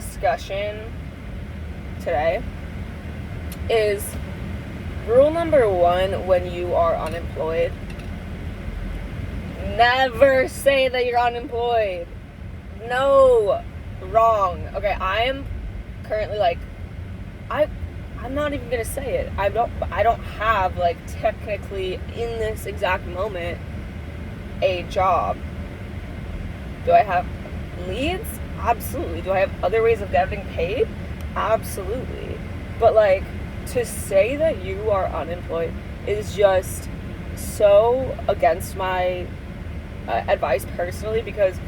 discussion today is rule number 1 when you are unemployed. Never say that you're unemployed. No. Wrong. Okay, I am currently I'm not even gonna say it. I don't have technically in this exact moment a job. Do I have leads? Absolutely. Do I have other ways of getting paid? Absolutely. But to say that you are unemployed is just so against my advice personally, because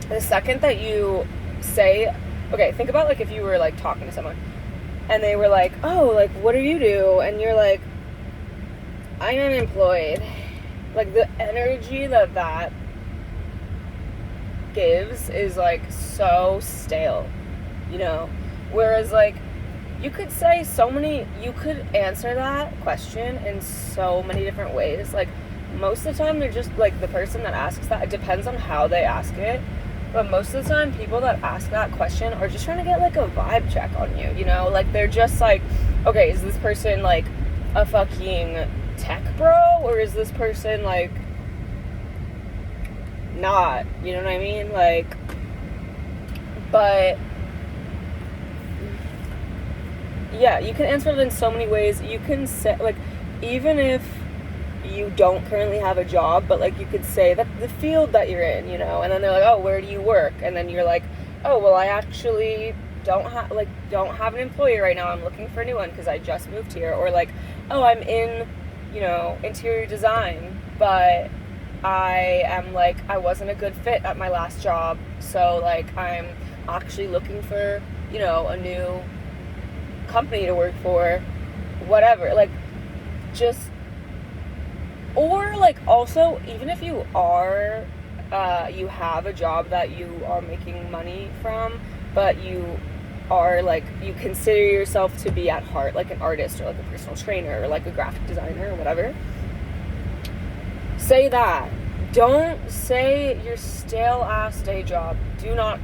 the second that you say, okay, think about if you were talking to someone and they were oh, what do you do? And you're I'm unemployed. The energy that gives is so stale, whereas you could say you could answer that question in so many different ways. Most of the time they're just the person that asks that, it depends on how they ask it, but most of the time people that ask that question are just trying to get a vibe check on you, they're just okay, is this person a fucking tech bro, or is this person not, you know what I mean? But yeah, you can answer it in so many ways. You can say even if you don't currently have a job, but you could say that the field that you're in, and then they're oh, where do you work? And then you're oh, well, I actually don't have an employer right now, I'm looking for a new one because I just moved here. Or oh, I'm in interior design, but I am I wasn't a good fit at my last job, so I'm actually looking for a new company to work for, whatever. Just, or also, even if you are you have a job that you are making money from, but you are you consider yourself to be at heart an artist, or a personal trainer, or a graphic designer, or whatever, say that. Don't say your stale ass day job. Do not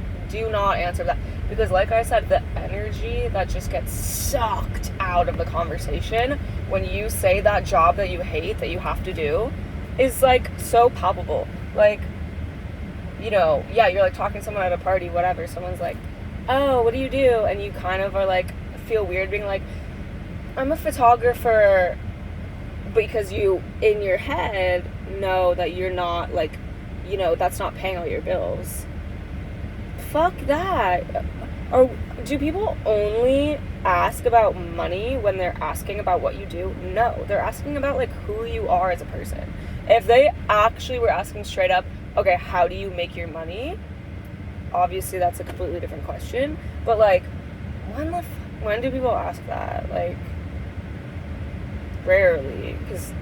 answer that, because I said, the energy that just gets sucked out of the conversation when you say that job that you hate, that you have to do, is so palpable. Yeah, you're talking to someone at a party, whatever, someone's oh, what do you do? And you kind of are feel weird being I'm a photographer, because you in your head know that you're not that's not paying all your bills. Fuck that. Or do people only ask about money when they're asking about what you do? No, they're asking about who you are as a person. If they actually were asking straight up, okay, how do you make your money? Obviously that's a completely different question. But when do people ask that? Rarely, because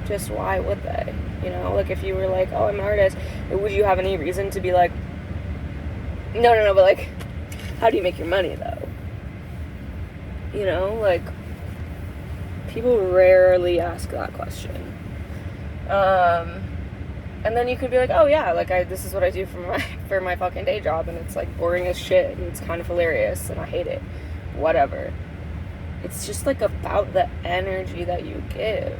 just why would they? If you were oh, I'm an artist, would you have any reason to be no, but how do you make your money though? People rarely ask that question. And then you could be oh yeah, this is what I do for my fucking day job, and it's boring as shit, and it's kind of hilarious, and I hate it. Whatever. It's just about the energy that you give.